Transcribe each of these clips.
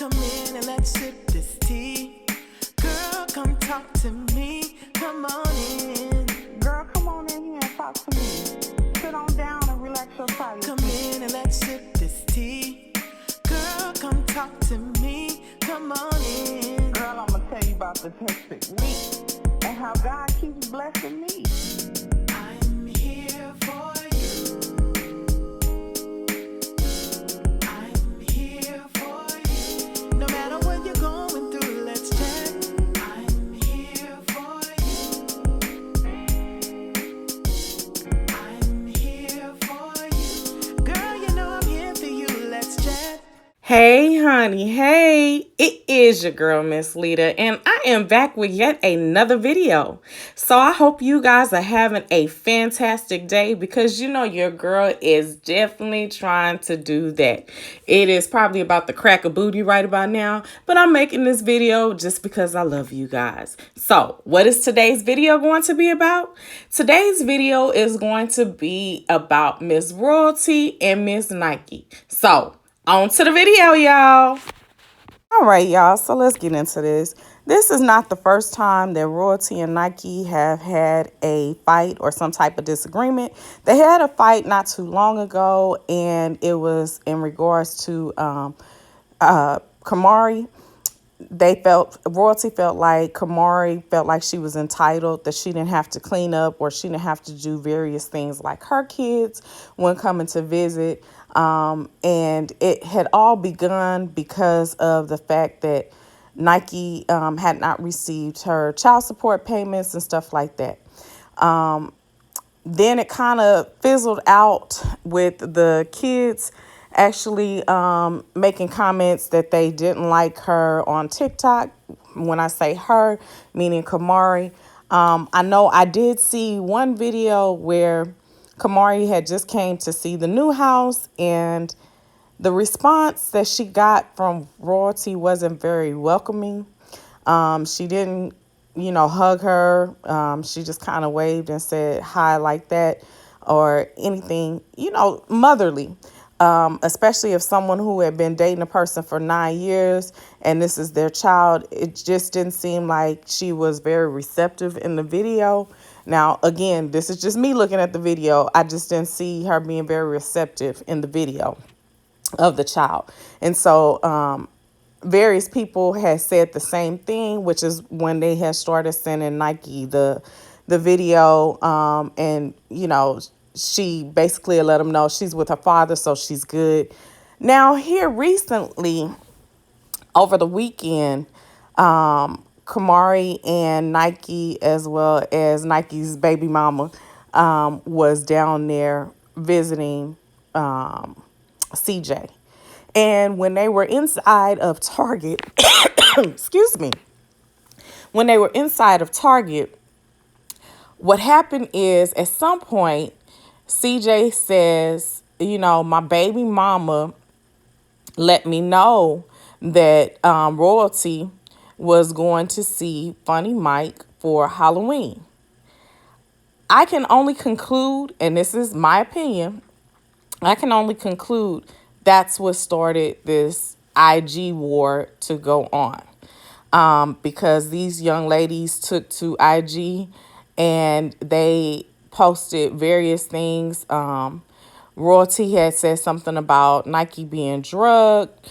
Come in and let's sip this tea. Girl, come talk to me. Come on in. Girl, come on in here and talk to me. Sit on down and relax your body. Come in and let's sip this tea. Girl, come talk to me. Come on in. Girl, I'm gonna tell you about the hectic week and how God keeps blessing me. I'm here for you. I'm here for you. No matter what you're going through, let's chat. I'm here for you. I'm here for you. Girl, you know I'm here for you. Let's chat. Hey honey, hey, it is your girl Miss Leda, and I am back with yet another video. So I hope you guys are having a fantastic day, because you know your girl is definitely trying to do that. It is probably about the crack of booty right about now, but I'm making this video just because I love you guys. So what is today's video going to be about? Today's video is going to be about Miss Royalty and Miss Nikee. So on to the video, y'all. All right, y'all, so let's get into this. This is not the first time that Royalty and Nikee have had a fight or some type of disagreement. They had a fight not too long ago, and it was in regards to Kamari. Royalty felt like Kamari felt like she was entitled, that she didn't have to clean up or she didn't have to do various things like her kids when coming to visit. And it had all begun because of the fact that Nikee had not received her child support payments and stuff like that. Then it kind of fizzled out with the kids actually making comments that they didn't like her on TikTok. When I say her, meaning Kamari. I know I did see one video where Kamari had just came to see the new house, and the response that she got from Royalty wasn't very welcoming. She didn't, hug her. She just kind of waved and said hi like that, or anything, motherly. Especially if someone who had been dating a person for 9 years and this is their child, it just didn't seem like she was very receptive in the video. Now, again, this is just me looking at the video. I just didn't see her being very receptive in the video of the child. And so various people had said the same thing, which is when they had started sending Nikee the video, and, she basically let them know she's with her father, so she's good. Now, here recently, over the weekend, Kamari and Nikee, as well as Nikee's baby mama, was down there visiting CJ. And when they were inside of Target, excuse me, when they were inside of Target, what happened is at some point, CJ says, my baby mama let me know that Royalty was going to see Funny Mike for Halloween. I can only conclude, and this is my opinion, I can only conclude that's what started this IG war to go on. Because these young ladies took to IG and they posted various things. Royalty had said something about Nikee being drugged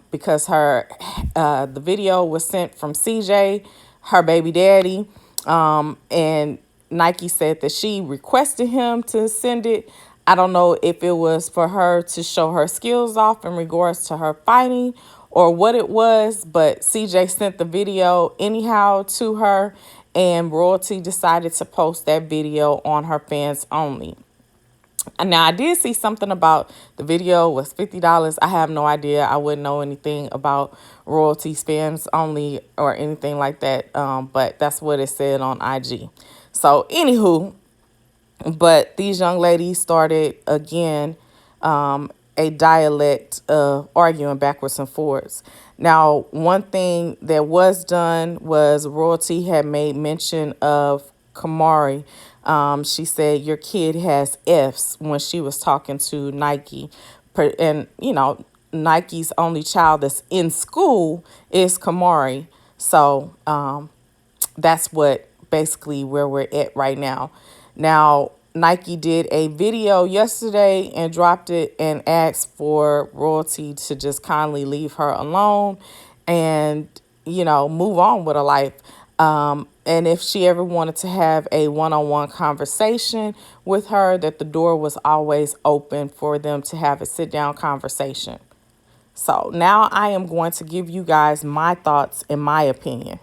because the video was sent from CJ, her baby daddy, and Nikee said that she requested him to send it. I don't know if it was for her to show her skills off in regards to her fighting or what it was, but CJ sent the video anyhow to her, and Royalty decided to post that video on her fans only. Now, I did see something about the video was $50. I have no idea. I wouldn't know anything about Royalty's fans only or anything like that, but that's what it said on IG. So, anywho, but these young ladies started, again, a dialect of arguing backwards and forwards. Now, one thing that was done was Royalty had made mention of Kamari. She said, your kid has F's when she was talking to Nikee. And, Nike's only child that's in school is Kamari. So that's what basically where we're at right now. Now, Nike did a video yesterday and dropped it and asked for royalty to just kindly leave her alone and, move on with her life. And if she ever wanted to have a one-on-one conversation with her, that the door was always open for them to have a sit-down conversation. So now I am going to give you guys my thoughts and my opinion.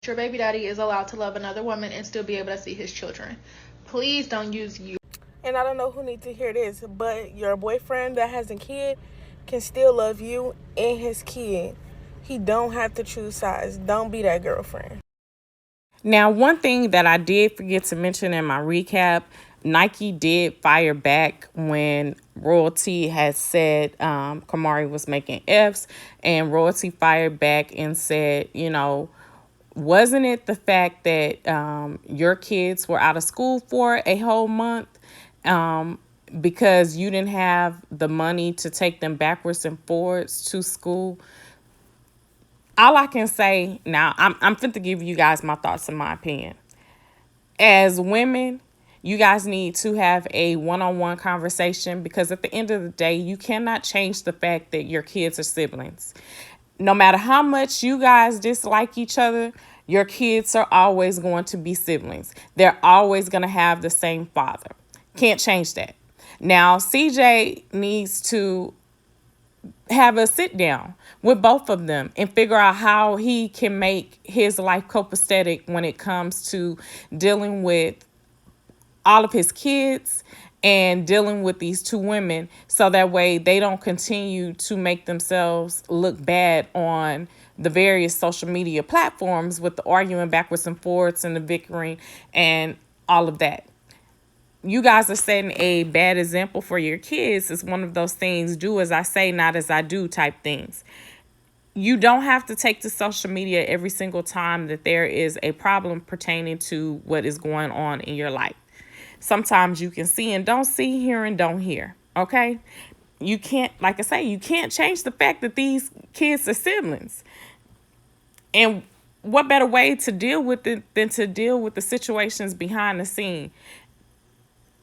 Your baby daddy is allowed to love another woman and still be able to see his children. Please don't use you. And I don't know who needs to hear this, but your boyfriend that has a kid can still love you and his kid. He don't have to choose sides. Don't be that girlfriend. Now, one thing that I did forget to mention in my recap, Nike did fire back when Royalty had said Kamari was making Fs, and Royalty fired back and said, wasn't it the fact that your kids were out of school for a whole month because you didn't have the money to take them backwards and forwards to school? All I can say now, I'm fit to give you guys my thoughts and my opinion. As women, you guys need to have a one-on-one conversation, because at the end of the day, you cannot change the fact that your kids are siblings. No matter how much you guys dislike each other, your kids are always going to be siblings. They're always going to have the same father. Can't change that. Now, CJ needs to have a sit down with both of them and figure out how he can make his life copacetic when it comes to dealing with all of his kids and dealing with these two women, so that way they don't continue to make themselves look bad on the various social media platforms with the arguing backwards and forwards and the bickering and all of that. You guys are setting a bad example for your kids. It's one of those things, do as I say, not as I do type things. You don't have to take to social media every single time that there is a problem pertaining to what is going on in your life. Sometimes you can see and don't see, hear and don't hear. Okay? You can't, like I say, you can't change the fact that these kids are siblings. And what better way to deal with it than to deal with the situations behind the scene?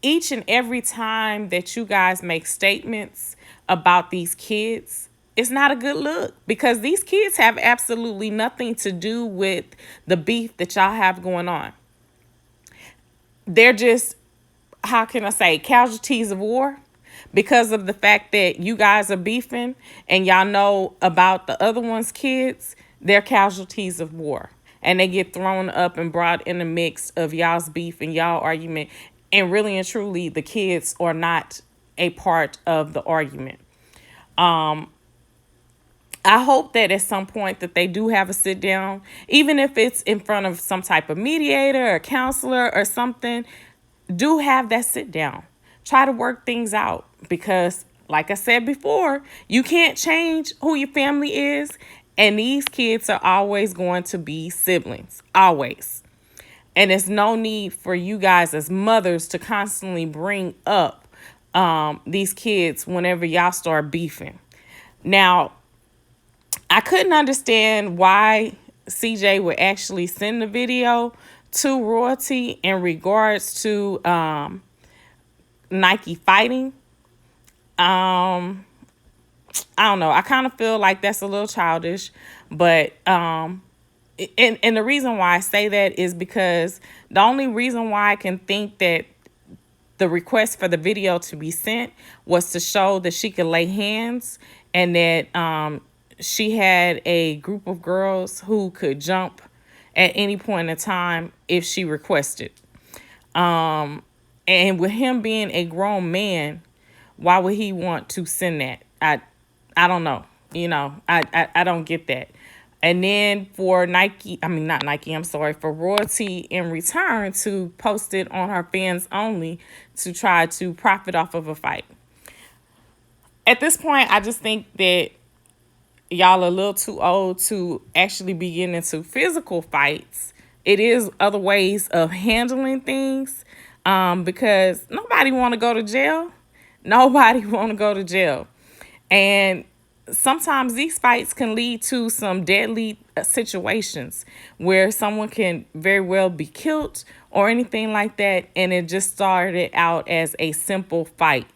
Each and every time that you guys make statements about these kids, it's not a good look, because these kids have absolutely nothing to do with the beef that y'all have going on. They're just, how can I say, casualties of war, because of the fact that you guys are beefing and y'all know about the other one's kids. They're casualties of war, and they get thrown up and brought in the mix of y'all's beef and y'all argument. And really and truly, the kids are not a part of the argument. I hope that at some point that they do have a sit down, even if it's in front of some type of mediator or counselor or something. Do have that sit down. Try to work things out, because like I said before, you can't change who your family is. And these kids are always going to be siblings, always. And there's no need for you guys as mothers to constantly bring up these kids whenever y'all start beefing. Now, I couldn't understand why CJ would actually send the video to Royalty in regards to Nike fighting. I don't know. I kind of feel like that's a little childish, but and the reason why I say that is because the only reason why I can think that the request for the video to be sent was to show that she could lay hands, and that she had a group of girls who could jump at any point in time if she requested. And with him being a grown man, why would he want to send that? I don't know. I don't get that. And then for for Royalty in return to post it on her fans only to try to profit off of a fight. At this point, I just think that y'all are a little too old to actually be getting into physical fights. It is other ways of handling things, because nobody want to go to jail. Nobody want to go to jail. And sometimes these fights can lead to some deadly situations where someone can very well be killed or anything like that. And it just started out as a simple fight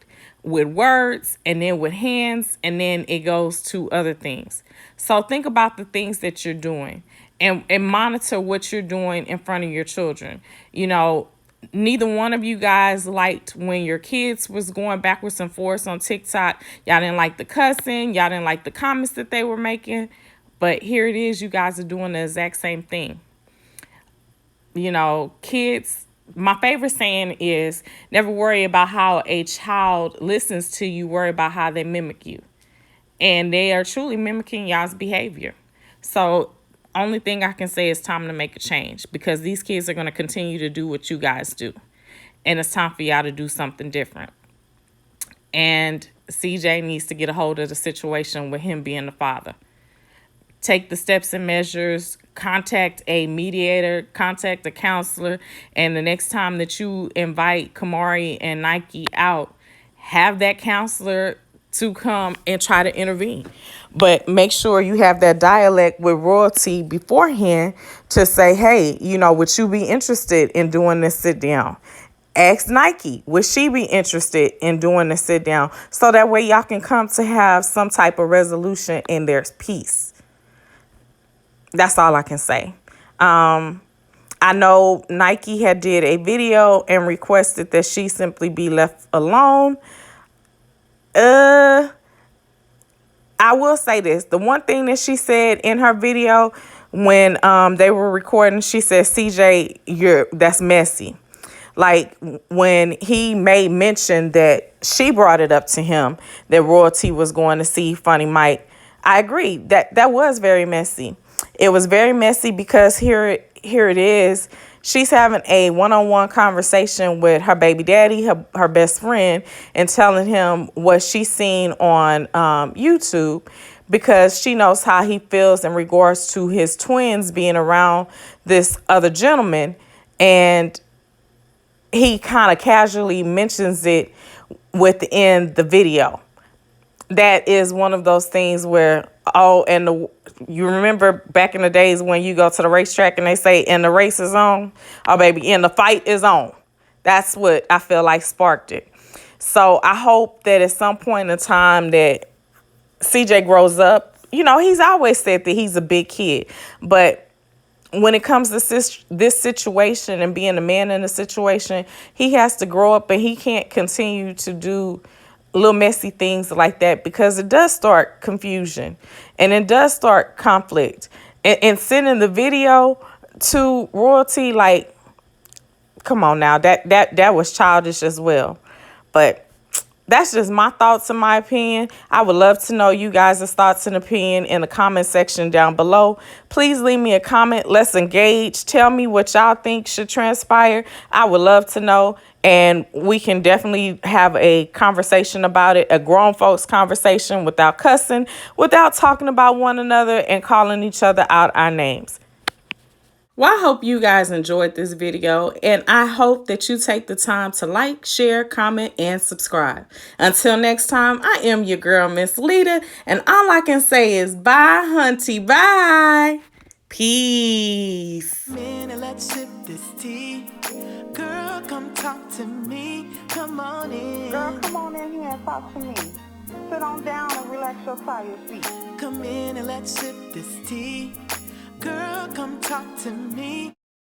with words and then with hands, and then it goes to other things. So think about the things that you're doing, and monitor what you're doing in front of your children. You know, neither one of you guys liked when your kids was going backwards and forwards on TikTok. Y'all didn't like the cussing. Y'all didn't like the comments that they were making. But here it is. You guys are doing the exact same thing. You know, kids, my favorite saying is never worry about how a child listens to you. Worry about how they mimic you. And they are truly mimicking y'all's behavior. So only thing I can say is time to make a change, because these kids are going to continue to do what you guys do. And it's time for y'all to do something different. And CJ needs to get a hold of the situation with him being the father. Take the steps and measures, contact a mediator, contact a counselor, and the next time that you invite Kamari and Nikee out, have that counselor to come and try to intervene. But make sure you have that dialect with royalty beforehand to say, hey, you know, would you be interested in doing this sit down? Ask Nikee, would she be interested in doing the sit down? So that way y'all can come to have some type of resolution and there's peace. That's all I can say. I know Nikee had did a video and requested that she simply be left alone. I will say this. The one thing that she said in her video when they were recording, she said, CJ, that's messy. Like when he made mention that she brought it up to him that royalty was going to see Funny Mike. I agree that was very messy. It was very messy because here it is. She's having a one-on-one conversation with her baby daddy, her best friend, and telling him what she's seen on YouTube, because she knows how he feels in regards to his twins being around this other gentleman. And he kind of casually mentions it within the video. That is one of those things where, you remember back in the days when you go to the racetrack and they say, and the race is on, oh baby, and the fight is on. That's what I feel like sparked it. So I hope that at some point in time that CJ grows up. You know, he's always said that he's a big kid, but when it comes to this situation and being a man in a situation, he has to grow up, and he can't continue to do little messy things like that, because it does start confusion and it does start conflict. And sending the video to royalty, like, come on now, that was childish as well. But that's just my thoughts and my opinion. I would love to know you guys' thoughts and opinion in the comment section down below. Please leave me a comment. Let's engage. Tell me what y'all think should transpire. I would love to know. And we can definitely have a conversation about it, a grown folks conversation, without cussing, without talking about one another and calling each other out our names. Well, I hope you guys enjoyed this video, and I hope that you take the time to like, share, comment, and subscribe. Until next time, I am your girl, Miss Leda, and all I can say is bye, hunty, bye. Peace. Man, and let's sip this tea. Girl, come talk to me. Come on in. Girl, come on in here and talk to me. Sit on down and relax your tired feet. Come in and let's sip this tea. Girl, come talk to me.